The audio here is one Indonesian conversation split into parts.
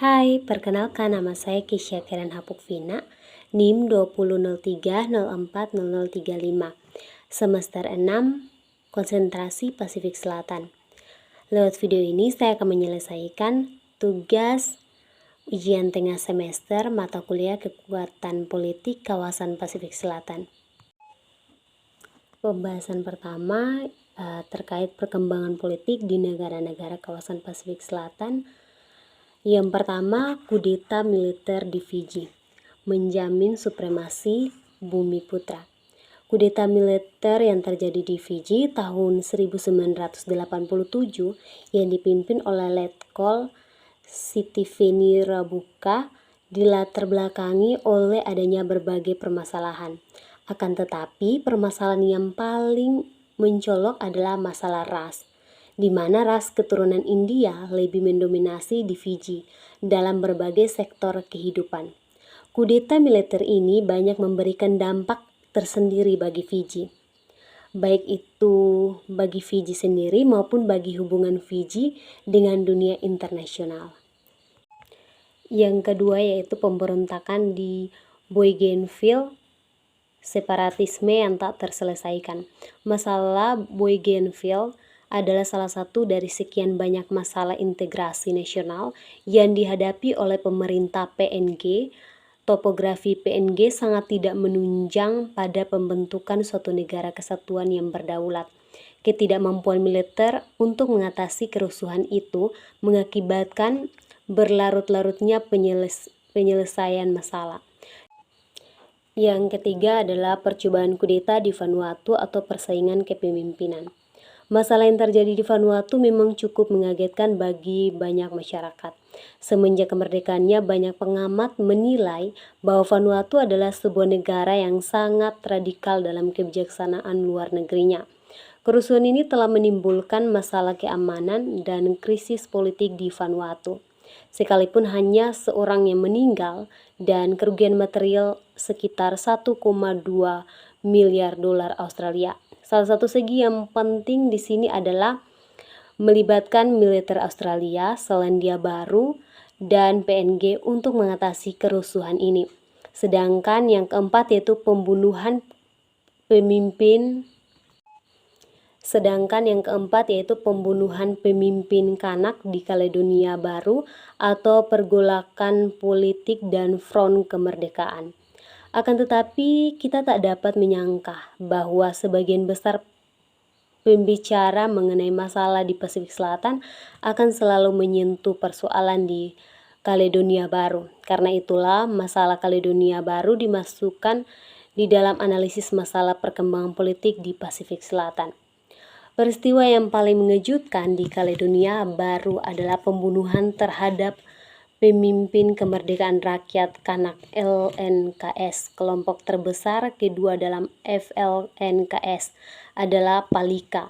Hai, perkenalkan nama saya Kisya Karen Hapukvina, NIM 2003040035, semester 6, konsentrasi Pasifik Selatan. Lewat video ini saya akan menyelesaikan tugas ujian tengah semester mata kuliah kekuatan politik kawasan Pasifik Selatan. Pembahasan pertama terkait perkembangan politik di negara-negara kawasan Pasifik Selatan. Yang pertama, kudeta militer di Fiji, menjamin supremasi Bumi Putra. Kudeta militer yang terjadi di Fiji tahun 1987 yang dipimpin oleh Letkol Sitiveni Rabuka dilatar belakangi oleh adanya berbagai permasalahan. Akan tetapi, permasalahan yang paling mencolok adalah masalah ras, di mana ras keturunan India lebih mendominasi di Fiji dalam berbagai sektor kehidupan. Kudeta militer ini banyak memberikan dampak tersendiri bagi Fiji, baik itu bagi Fiji sendiri maupun bagi hubungan Fiji dengan dunia internasional. Yang kedua yaitu pemberontakan di Bougainville, separatisme yang tak terselesaikan. Masalah Bougainville adalah salah satu dari sekian banyak masalah integrasi nasional yang dihadapi oleh pemerintah PNG. Topografi PNG sangat tidak menunjang pada pembentukan suatu negara kesatuan yang berdaulat. Ketidakmampuan militer untuk mengatasi kerusuhan itu mengakibatkan berlarut-larutnya penyelesaian masalah. Yang ketiga adalah percobaan kudeta di Vanuatu atau persaingan kepemimpinan. Masalah yang terjadi di Vanuatu memang cukup mengagetkan bagi banyak masyarakat. Semenjak kemerdekaannya, banyak pengamat menilai bahwa Vanuatu adalah sebuah negara yang sangat radikal dalam kebijaksanaan luar negerinya. Kerusuhan ini telah menimbulkan masalah keamanan dan krisis politik di Vanuatu. Sekalipun hanya seorang yang meninggal dan kerugian material sekitar 1,2 miliar dolar Australia. Salah satu segi yang penting di sini adalah melibatkan militer Australia, Selandia Baru, dan PNG untuk mengatasi kerusuhan ini. Sedangkan yang keempat yaitu pembunuhan pemimpin Kanak di Kaledonia Baru atau pergolakan politik dan front kemerdekaan. Akan tetapi kita tak dapat menyangka bahwa sebagian besar pembicara mengenai masalah di Pasifik Selatan akan selalu menyentuh persoalan di Kaledonia Baru. Karena itulah masalah Kaledonia Baru dimasukkan di dalam analisis masalah perkembangan politik di Pasifik Selatan. Peristiwa yang paling mengejutkan di Kaledonia Baru adalah pembunuhan terhadap pemimpin kemerdekaan rakyat Kanak LNKS. Kelompok terbesar kedua dalam FLNKS adalah Palika.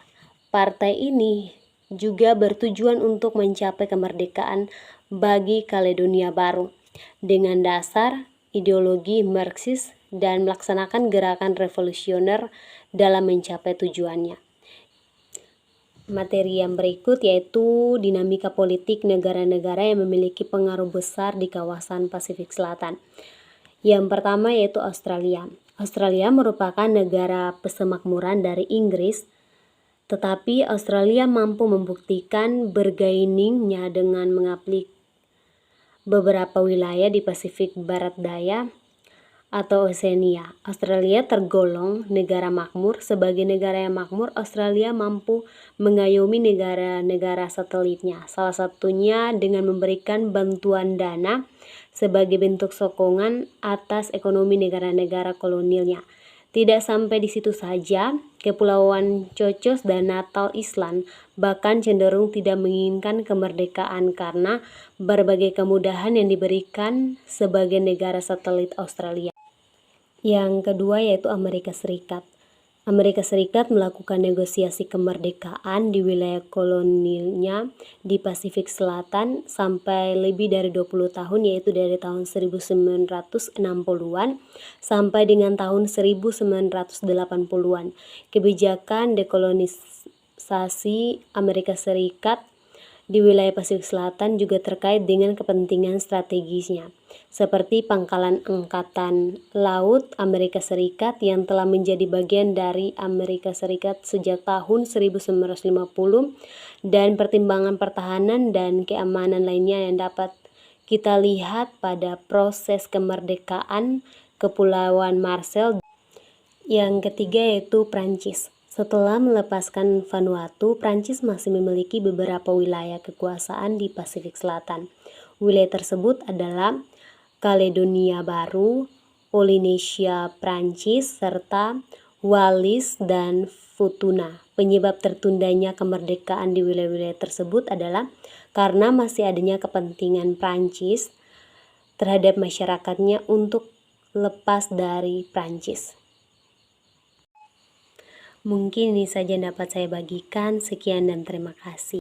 Partai ini juga bertujuan untuk mencapai kemerdekaan bagi Kaledonia Baru dengan dasar ideologi Marxis dan melaksanakan gerakan revolusioner dalam mencapai tujuannya. Materi yang berikut yaitu dinamika politik negara-negara yang memiliki pengaruh besar di kawasan Pasifik Selatan. Yang pertama yaitu Australia. Australia merupakan negara pesemakmuran dari Inggris, tetapi Australia mampu membuktikan bergainingnya dengan mengaplik beberapa wilayah di Pasifik Barat Daya atau Oseania. Australia tergolong negara makmur. Sebagai negara yang makmur, Australia mampu mengayomi negara-negara satelitnya, salah satunya dengan memberikan bantuan dana sebagai bentuk sokongan atas ekonomi negara-negara kolonialnya. Tidak sampai di situ saja, Kepulauan Cocos dan Natal Island bahkan cenderung tidak menginginkan kemerdekaan karena berbagai kemudahan yang diberikan sebagai negara satelit Australia. Yang kedua yaitu Amerika Serikat. Amerika Serikat melakukan negosiasi kemerdekaan di wilayah kolonialnya di Pasifik Selatan sampai lebih dari 20 tahun, yaitu dari tahun 1960-an sampai dengan tahun 1980-an. Kebijakan dekolonisasi Amerika Serikat di wilayah Pasifik Selatan juga terkait dengan kepentingan strategisnya, seperti Pangkalan Angkatan Laut Amerika Serikat yang telah menjadi bagian dari Amerika Serikat sejak tahun 1950, dan pertimbangan pertahanan dan keamanan lainnya yang dapat kita lihat pada proses kemerdekaan Kepulauan Marshall. Yang ketiga yaitu Prancis. Setelah melepaskan Vanuatu, Prancis masih memiliki beberapa wilayah kekuasaan di Pasifik Selatan. Wilayah tersebut adalah Kaledonia Baru, Polinesia Prancis, serta Wallis dan Futuna. Penyebab tertundanya kemerdekaan di wilayah-wilayah tersebut adalah karena masih adanya kepentingan Prancis terhadap masyarakatnya untuk lepas dari Prancis. Mungkin ini saja yang dapat saya bagikan. Sekian dan terima kasih.